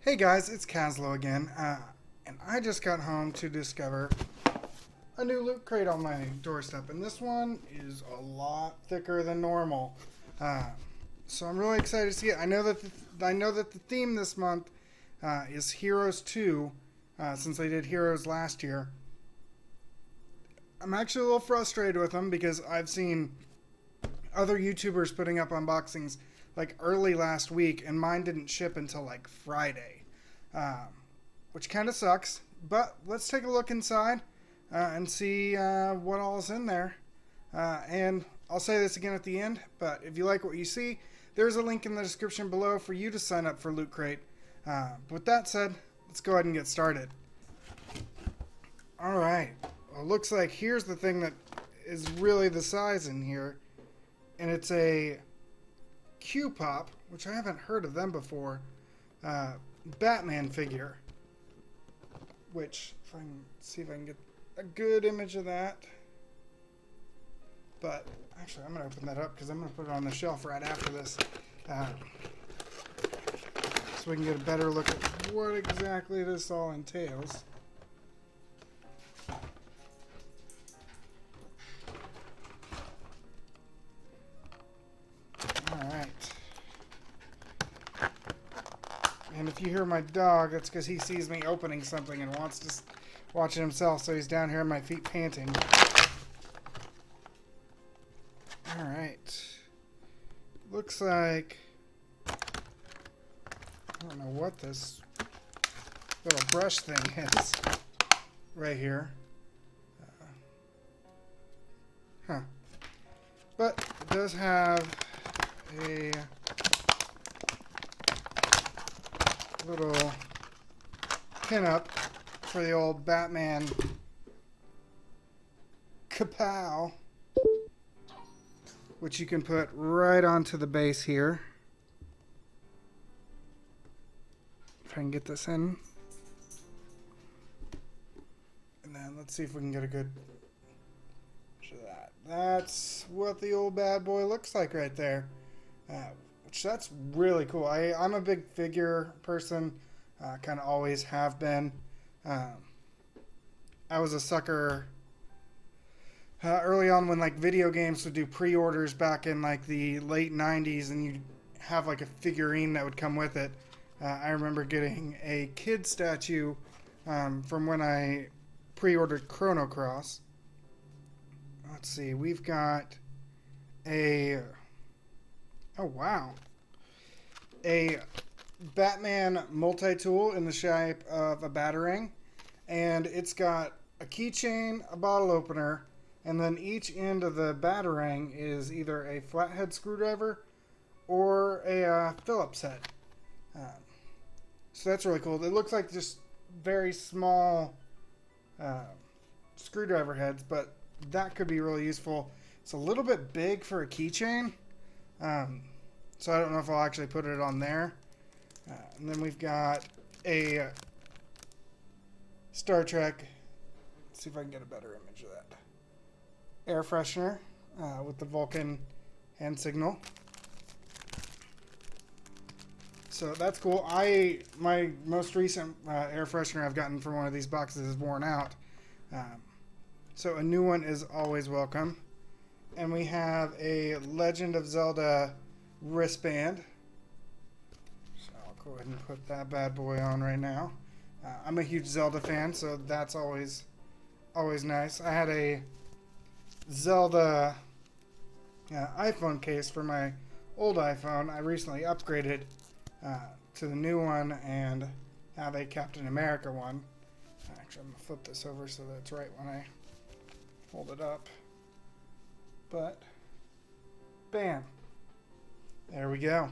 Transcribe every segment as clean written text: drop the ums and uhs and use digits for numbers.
Hey guys, it's Caslo again, and I just got home to discover a new loot crate on my doorstep, and this one is a lot thicker than normal. Uh, so I'm really excited to see it. I know that the theme this month is Heroes 2, since they did Heroes last year. I'm actually a little frustrated with them because I've seen other YouTubers putting up unboxings like early last week, and mine didn't ship until like Friday, um, which kind of sucks. But let's take a look inside and see what all is in there. And I'll say this again at the end, but if you like what you see, there's a link in the description below for you to sign up for LootCrate. With that said, let's go ahead and get started. All right. Well, it looks like here's the thing that is really the size in here, and it's a Q-Pop, which I haven't heard of them before, Batman figure, which, if I can see if I can get a good image of that, but actually I'm going to open that up because I'm going to put it on the shelf right after this, so we can get a better look at what exactly this all entails. And if you hear my dog, it's because he sees me opening something and wants to watch it himself, so he's down here at my feet panting. Alright. Looks like... I don't know what this little brush thing is right here. But it does have a little pin-up for the old Batman kapow, which you can put right onto the base here. If I can get this in. And then let's see if we can get a good picture of that. That's what the old bad boy looks like right there. Which that's really cool. I'm a big figure person, kind of always have been. I was a sucker early on when like video games would do pre-orders back in like the late 90s, and you'd have like a figurine that would come with it. I remember getting a kid statue from when I pre-ordered Chrono Cross. Let's see, we've got a... Oh, wow. A Batman multi-tool in the shape of a Batarang. And it's got a keychain, a bottle opener, and then each end of the Batarang is either a flathead screwdriver or a Phillips head. So that's really cool. It looks like just very small screwdriver heads, but that could be really useful. It's a little bit big for a keychain. So I don't know if I'll actually put it on there. And then we've got a Star Trek. Let's see if I can get a better image of that. Air freshener with the Vulcan hand signal. So that's cool. My most recent air freshener I've gotten from one of these boxes is worn out. So a new one is always welcome. And we have a Legend of Zelda wristband. So I'll go ahead and put that bad boy on right now. I'm a huge Zelda fan, so that's always nice. I had a Zelda iPhone case for my old iPhone. I recently upgraded to the new one and have a Captain America one. Actually, I'm going to flip this over so that it's right when I hold it up. But, bam. There we go.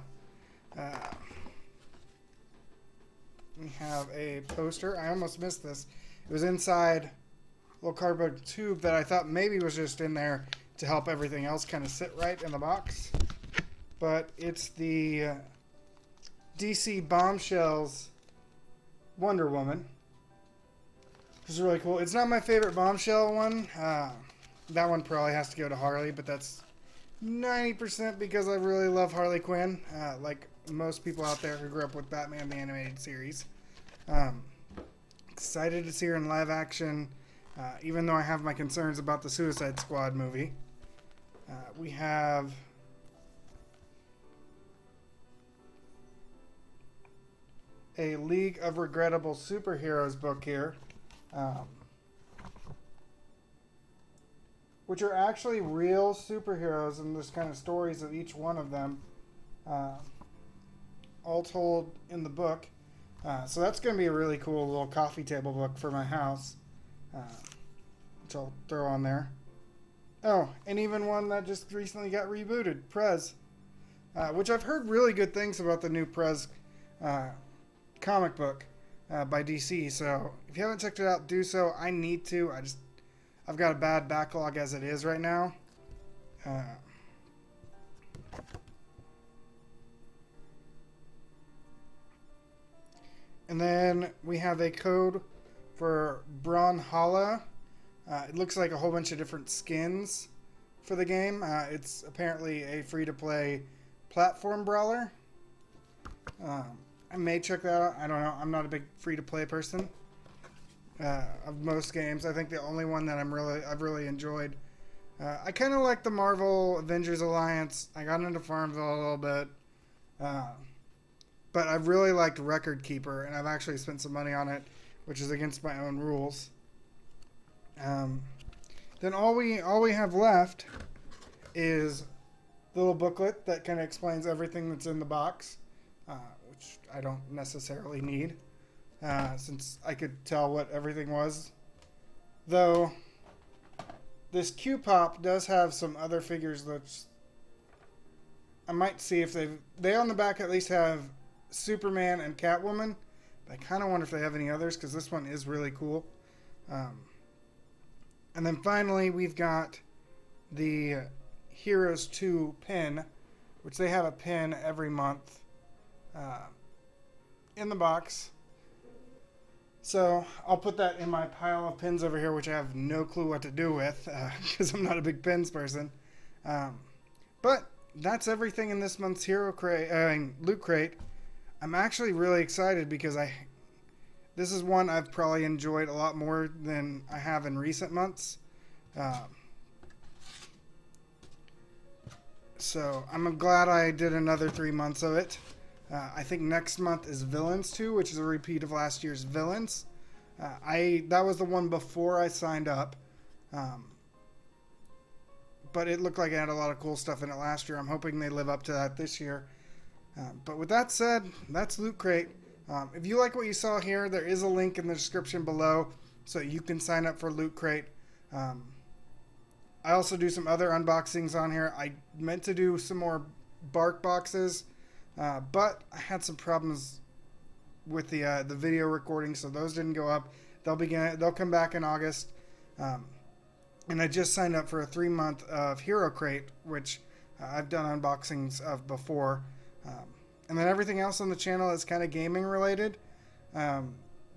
We have a poster. I almost missed this. It was inside a little cardboard tube that I thought maybe was just in there to help everything else kind of sit right in the box. But it's the DC Bombshells Wonder Woman. Which is really cool. It's not my favorite Bombshell one. That one probably has to go to Harley, but that's 90% because I really love Harley Quinn. Like most people out there who grew up with Batman the Animated Series. Excited to see her in live action, even though I have my concerns about the Suicide Squad movie. We have a League of Regrettable Superheroes book here, which are actually real superheroes, and there's kind of stories of each one of them, all told in the book. So that's going to be a really cool little coffee table book for my house, which I'll throw on there. Oh, and even one that just recently got rebooted, Prez, which I've heard really good things about the new Prez comic book by DC. So if you haven't checked it out, do so. I need to. I've got a bad backlog as it is right now. And then we have a code for Brawlhalla. It looks like a whole bunch of different skins for the game. It's apparently a free-to-play platform brawler. I may check that out. I don't know. I'm not a big free-to-play person of most games. I think the only one that I've really enjoyed. I kind of like the Marvel Avengers Alliance. I got into Farmville a little bit. But I've really liked Record Keeper, and I've actually spent some money on it, which is against my own rules. Then all we have left is the little booklet that kind of explains everything that's in the box, which I don't necessarily need, since I could tell what everything was. Though this Q-Pop does have some other figures that I might see if they on the back at least have Superman and Catwoman. But I kind of wonder if they have any others, because this one is really cool. And then finally we've got the Heroes 2 pin, which they have a pin every month in the box. So I'll put that in my pile of pins over here, which I have no clue what to do with, because I'm not a big pins person. But that's everything in this month's Loot Crate. I'm actually really excited because this is one I've probably enjoyed a lot more than I have in recent months. So I'm glad I did another 3 months of it. I think next month is Villains 2, which is a repeat of last year's Villains. That was the one before I signed up. But it looked like it had a lot of cool stuff in it last year. I'm hoping they live up to that this year. But with that said, that's Loot Crate. If you like what you saw here, there is a link in the description below so you can sign up for Loot Crate. I also do some other unboxings on here. I meant to do some more bark boxes, but I had some problems with the video recording, so those didn't go up. They'll come back in August. And I just signed up for a 3-month of Hero Crate, which I've done unboxings of before. And then everything else on the channel is kind of gaming related.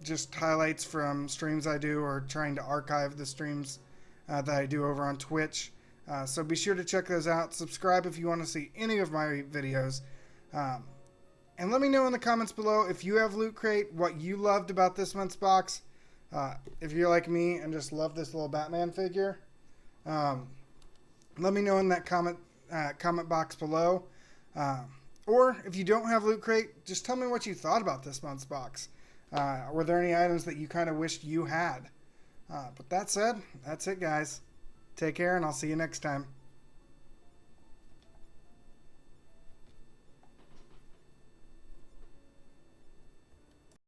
Just highlights from streams I do, or trying to archive the streams that I do over on Twitch. So be sure to check those out. Subscribe if you want to see any of my videos. And let me know in the comments below if you have Loot Crate, what you loved about this month's box. If you're like me and just love this little Batman figure, let me know in that comment box below. Or if you don't have Loot Crate, just tell me what you thought about this month's box. Were there any items that you kind of wished you had? But that said, that's it, guys. Take care, and I'll see you next time.